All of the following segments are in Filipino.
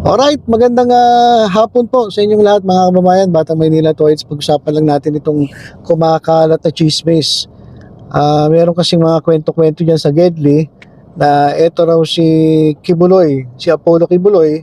Alright, magandang hapon po sa inyong lahat mga kababayan, Batang Maynila Toys. Pag-usapan lang natin itong kumakalat na chismis. Meron kasing mga kwento-kwento dyan sa Gedli na eto raw si Kibuloy, si Apollo Kibuloy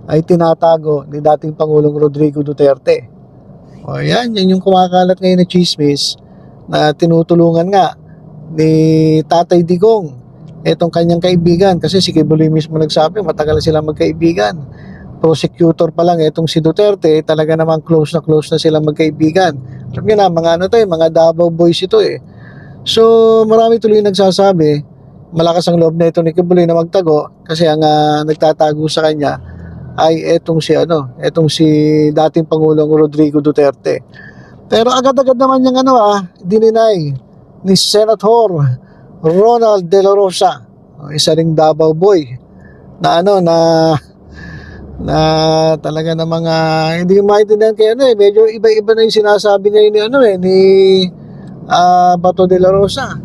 ay tinatago ni dating Pangulong Rodrigo Duterte. O yan yung kumakalat ngayon na chismis na tinutulungan nga ni Tatay Digong etong kanyang kaibigan, kasi si Kibuloy mismo nagsabi matagal na sila magkaibigan. Prosecutor pa lang etong si Duterte, talaga namang close na sila magkaibigan. Alam niyo na, mga ano to mga Davao boys ito eh. So marami tuloy nagsasabi malakas ang loob na ito ni Kibuloy na magtago, kasi ang nagtatago sa kanya ay etong si dating Pangulong Rodrigo Duterte. Pero agad-agad naman niyang dininay ni Senator Ronald De La Rosa, isa ring Davao boy na na talaga na mga hindi maintindihan kaya medyo iba-iba na yung sinasabi ngayon ni Bato De La Rosa.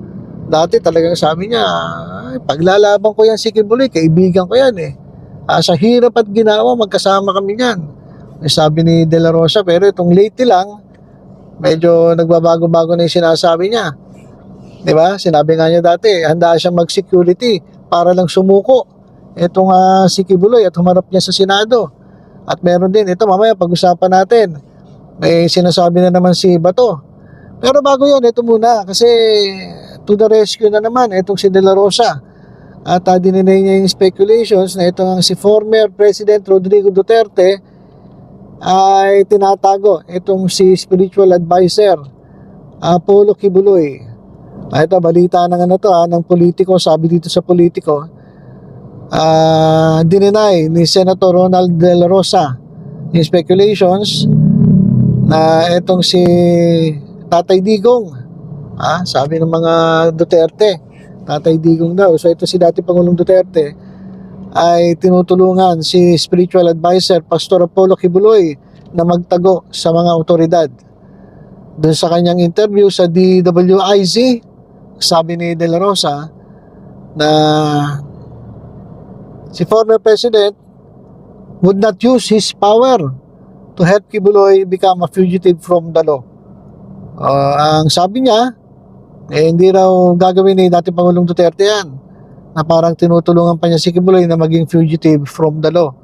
Dati talagang sabi niya, paglalaban ko yan si Kibuloy, kaibigan ko yan sa hirap at ginawa magkasama kami niyan, sabi ni De La Rosa. Pero itong lately lang medyo nagbabago-bago na yung sinasabi niya. Diba? Sinabi nga niya dati, handa siya mag-security para lang sumuko itong si Kibuloy at humarap niya sa Senado. At meron din, ito mamaya pag-usapan natin, may sinasabi na naman si Bato. Pero bago yun, ito muna, kasi to the rescue na naman itong si De La Rosa. At dininay niya yung speculations na itong si former President Rodrigo Duterte ay tinatago itong si spiritual advisor Apollo Kibuloy. Ito, balita ng ng Politico. Sabi dito sa Politico, dininay ni Senator Ronald De La Rosa yung speculations na itong si Tatay Digong, sabi ng mga Duterte, Tatay Digong daw. So ito si dating Pangulong Duterte ay tinutulungan si spiritual advisor Pastor Apollo Kibuloy na magtago sa mga otoridad. Doon sa kanyang interview sa DWIZ, sabi ni De La Rosa na si former president would not use his power to help Kibuloy become a fugitive from the law. Ang sabi niya, hindi raw gagawin ni dating Pangulong Duterte yan, na parang tinutulungan pa niya si Kibuloy na maging fugitive from the law.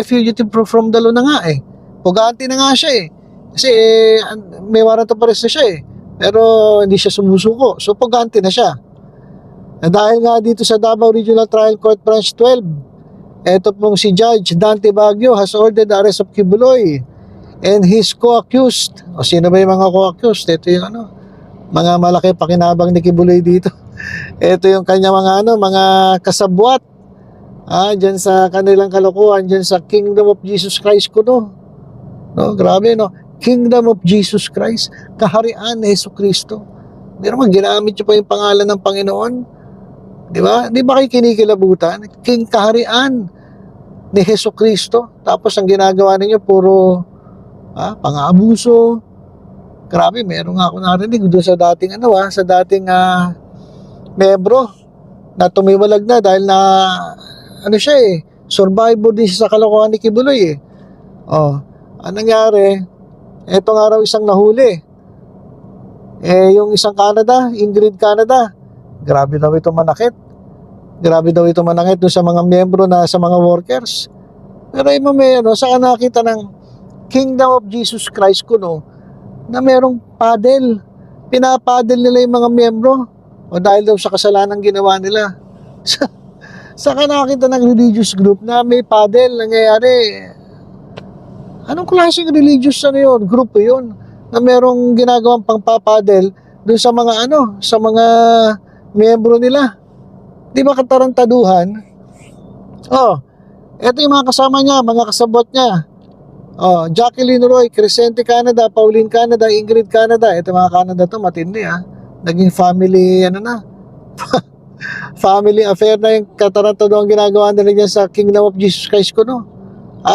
Fugitive from the law na nga Pugante na nga siya kasi may warrant of arrest na siya pero hindi siya sumusuko. So pugante na siya. Dahil nga dito sa Davao Regional Trial Court Branch 12, eto pong si Judge Dante Baguio has ordered the arrest of Kibuloy and his co-accused. O sino ba yung mga co-accused? Ito yung mga malaki pakinabang ni Kibuloy dito. Ito yung kanya mga kasabwat dyan sa kanilang kalokohan, dyan sa Kingdom of Jesus Christ ko grabe Kingdom of Jesus Christ, kaharian ni Jesucristo. Hindi naman ginamit niyo pa yung pangalan ng Panginoon. Di ba? Di ba kayo kinikilabutan? Kaharian ni Jesucristo. Tapos ang ginagawa ninyo puro pang-aabuso. Grabe, meron nga ako narinig doon sa dating membro na tumiwalag na dahil na siya survivor din siya sa kalokohan ni Kibuloy anong nangyari? Eto nga raw isang nahuli. Yung isang Ingrid Canada. Grabe daw ito manakit. Doon sa mga miyembro sa mga workers. Pero saka nakita ng Kingdom of Jesus Christ ko na merong paddle. Pinapaddle nila yung mga miyembro. O dahil daw sa kasalanan ginawa nila. Saka nakita ng religious group na may paddle nangyayari. Anong klaseng religious grupo yun na merong ginagawang pangpapadel doon sa mga sa mga miyembro nila? Di ba katarantaduhan? Eto yung mga kasama niya, mga kasabot niya. Jacqueline Roy, Crescente Canada, Pauline Canada, Ingrid Canada. Ito mga Canada to, matindi Naging family, family affair na yung katarantaduhan ginagawa nila niya sa Kingdom of Jesus Christ ko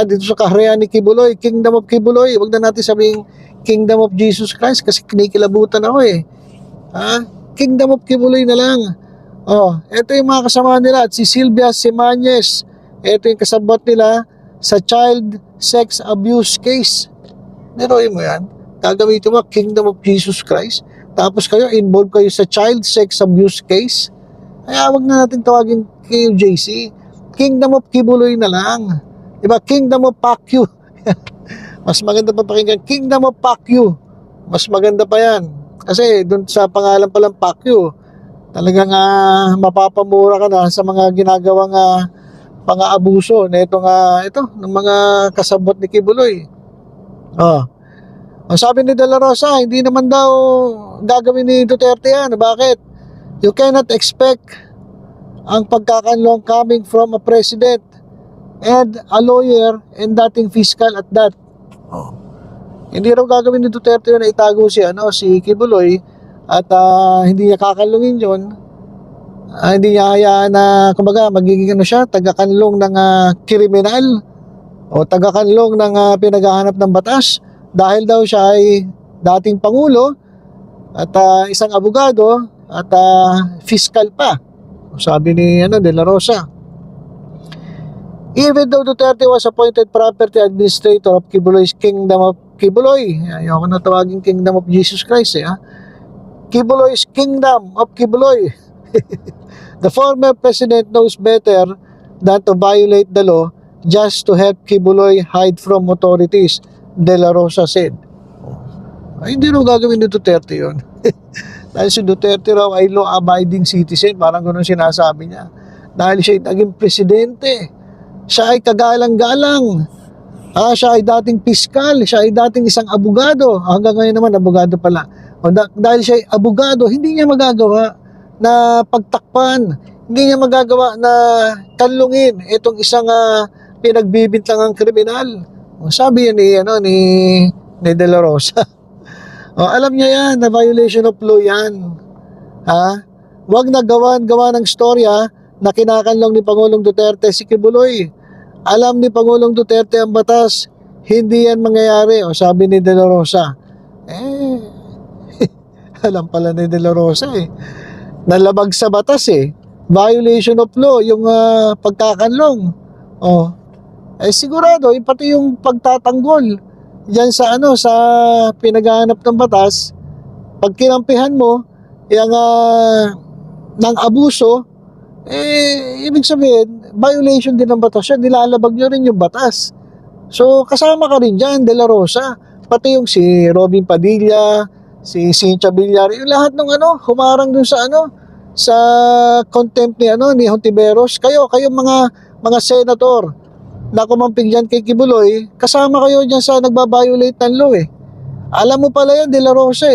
dito sa kaharian ni Kibuloy, Kingdom of Kibuloy. Huwag na natin sabing Kingdom of Jesus Christ kasi kinikilabutan ako Kingdom of Kibuloy na lang. Ito yung mga kasama nila. At si Sylvia Simanes, ito yung kasabot nila sa child sex abuse case. Niroy mo yan. Gagamitin mo Kingdom of Jesus Christ. Tapos kayo, involved kayo sa child sex abuse case. Kaya wag na natin tawagin KUJC. Kingdom of Kibuloy na lang. Diba? Kingdom of Pacquiao. Mas maganda pa pakinggan. Kingdom of Pacquiao. Mas maganda pa yan. Kasi dun sa pangalan palang Pacquiao, talagang mapapamura ka na sa mga ginagawang pang-aabuso na ito ng mga kasabot ni Kibuloy. Ang sabi ni De La Rosa, hindi naman daw gagawin ni Duterte yan. Bakit? You cannot expect ang pagkakanlong coming from a president and a lawyer and dating fiscal at that. Hindi raw gagawin ni Duterte yun na itago si Kibuloy at hindi niya kakalungin yun. Hindi niya hayaan na kumbaga magiging taga-kanlong ng kriminal o taga-kanlong ng pinaghahanap ng batas dahil daw siya ay dating pangulo at isang abogado at fiscal pa. Sabi ni De La Rosa. Even though Duterte was appointed property administrator of Kibuloy's Kingdom of Kibuloy, ayoko na tawagin Kingdom of Jesus Christ Kibuloy's Kingdom of Kibuloy. The former president knows better than to violate the law just to help Kibuloy hide from authorities, De La Rosa said. Ay, hindi raw gagawin ni Duterte yun. Dahil si Duterte raw ay law-abiding citizen, parang gano'n sinasabi niya. Dahil siya ay naging presidente, siya ay kagalang-galang, siya ay dating piskal, siya ay dating isang abogado, hanggang ngayon naman abogado pala. Dahil siya ay abogado, hindi niya magagawa na pagtakpan, hindi niya magagawa na kanlungin itong isang pinagbibintangang kriminal. Sabi yan ni De La Rosa. Alam niya yan, na violation of law yan. Huwag na gawa ng storya na kinakanlong ni Pangulong Duterte si Kibuloy. Alam ni Pangulong Duterte ang batas, hindi yan mangyayari. Sabi ni De La Rosa. Alam pala ni De La Rosa nalabag sa batas violation of law yung pagkakanlong. Sigurado pati yung pagtatanggol diyan sa sa pinaghahanap ng batas, pag kinampihan mo yung ng abuso, ibig sabihin violation din ng batas yan, nilalabag nyo rin yung batas. So kasama ka rin dyan, De La Rosa, pati yung si Robin Padilla, si Cynthia Villar, yung lahat ng humarang dun sa sa contempt ni Hontiveros. Kayo mga senator na kumamping dyan kay Kibuloy, kasama kayo dyan sa nagbabiolate ng law Alam mo pala yan, De La Rosa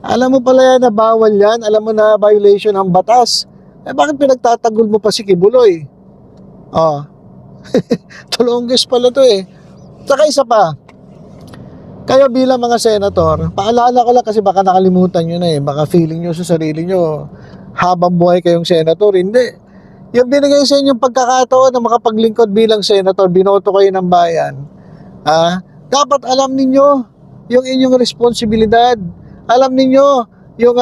alam mo pala yan na bawal yan, alam mo na violation ng batas. Bakit pinagtatanggol mo pa si Kibuloy? Tulongges pala to Saka isa pa, kayo bilang mga senator, paalala ko lang kasi baka nakalimutan nyo na baka feeling nyo sa sarili nyo habang buhay kayong senator. Hindi. Yung binigay sa inyong pagkakataon na makapaglingkod bilang senator, binoto kayo ng bayan, dapat alam ninyo yung inyong responsibilidad. Alam ninyo yung,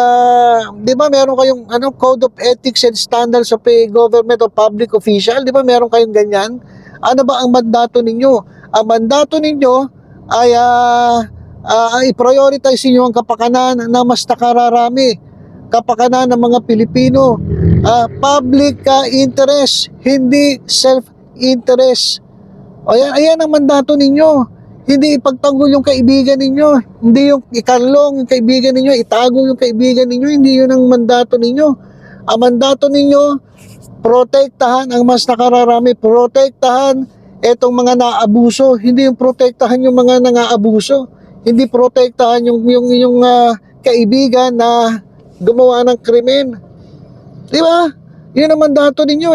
di ba meron kayong Code of Ethics and Standards of a Government or Public Official? Di ba meron kayong ganyan? Ano ba ang mandato ninyo? Ang mandato ninyo ay i-prioritize ninyo ang kapakanan ng mas nakararami, kapakanan ng mga Pilipino, public interest, hindi self-interest. Ayan ang mandato ninyo. Hindi ipagtanggol yung kaibigan ninyo, hindi yung ikanlong yung kaibigan ninyo, itago yung kaibigan ninyo, hindi yun ang mandato ninyo. Ang mandato ninyo, protektahan ang mas nakararami, protektahan etong mga naabuso, hindi yung protektahan yung mga nangaabuso, hindi protektahan yung kaibigan na gumawa ng krimen. Di ba? Yun ang mandato ninyo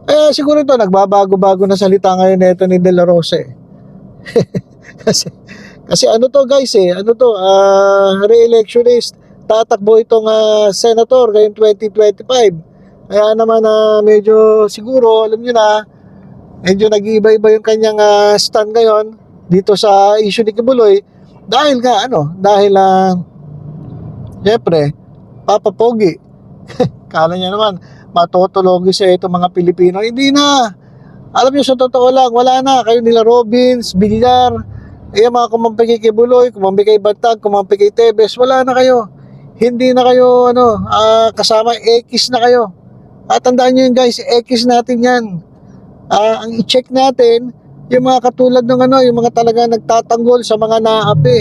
Kaya siguro ito, nagbabago-bago na salita ngayon nito ni De La Rosa kasi guys re-electionist, tatakbo itong senator ngayong 2025. Kaya naman medyo siguro, alam nyo na, medyo nag-iiba-iba yung kanyang stand ngayon dito sa issue ni Kibuloy dahil syempre Papa Pogi kala niya naman matutulogin sa itong mga Pilipino. Hindi na. Alam niyo, sa totoo lang, wala na. Kayo nila Robins, Villar, mga kumampi kay Kibuloy, kumampi kay Bantag, kumampi kay Tebes, wala na kayo. Hindi na kayo, kasama, X na kayo. At tandaan nyo yun guys, X natin yan. Ang i-check natin, yung mga katulad ng yung mga talaga nagtatanggol sa mga naapi.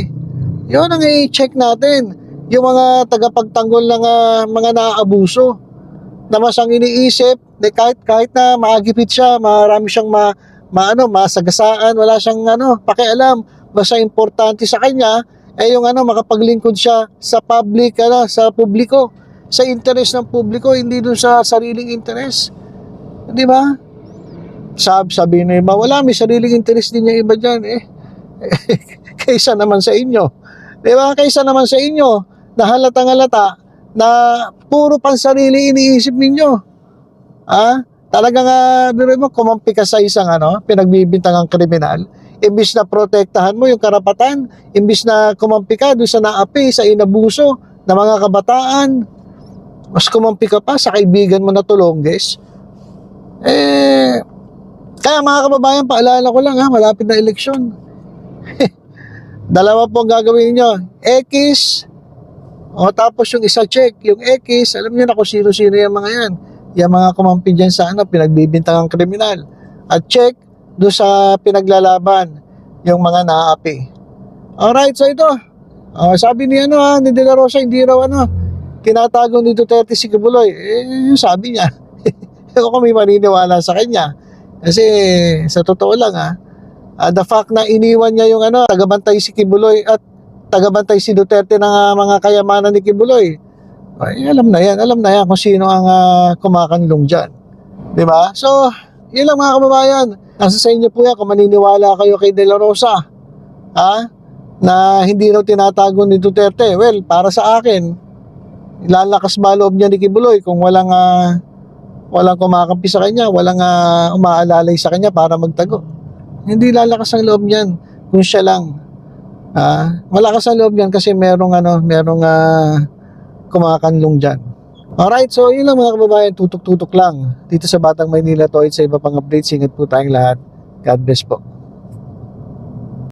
Yun ang i-check natin. Yung mga tagapagtanggol ng mga naaabuso. Na mas ang iniisip, kahit na maagipit siya, marami siyang masagasaan, wala siyang pakialam. Basta importante sa kanya yung makapaglingkod siya sa public, sa publiko, sa interest ng publiko, hindi dun sa sariling interest. Di ba? Sabi na iba, wala, may sariling interest din yung iba dyan kaysa naman sa inyo. Di ba? Kaysa naman sa inyo na halatang-halata na puro pansarili iniisip ninyo. Talagang kumampi ka sa isang pinagbibintangang kriminal, imbis na protektahan mo yung karapatan, imbis na kumampi ka doon sa naapi, sa inabuso ng mga kabataan, mas kumampi ka pa sa kaibigan mo na tulongges. Kaya mga kababayan, paalala ko lang malapit na eleksyon. Dalawa po ang gagawin nyo. X, tapos yung isa check, yung X, alam niyo na kung sino-sino yung mga yan. Yung mga kumampi dyan sa pinagbibintangang kriminal. At check doon sa pinaglalaban, yung mga naapi. Alright, so ito. Sabi ni ni De La Rosa, hindi raw tinatago ni Duterte si Kibuloy. Yung sabi niya. Ako may maniniwala sa kanya. Kasi sa totoo lang the fact na iniwan niya yung tagabantay si Kibuloy at tagabantay si Duterte ng mga kayamanan ni Kibuloy. Alam na yan kung sino ang kumakanlong dyan. Diba? So, yun lang mga kababayan. Nasa sa inyo po yan kung maniniwala kayo kay De La Rosa. Na hindi raw tinatago ni Duterte. Well, para sa akin, lalakas ba loob niya ni Kibuloy kung walang kumakampi sa kanya, walang umaalalay sa kanya para magtago. Hindi lalakas ang loob niyan kung siya lang. Malakas ang loob niyan kasi merong kumakanlong dyan. Alright, so yun lang mga kababayan, tutok-tutok lang dito sa Batang Maynila to, sa iba pang updates. Ingat po tayong lahat. God bless po.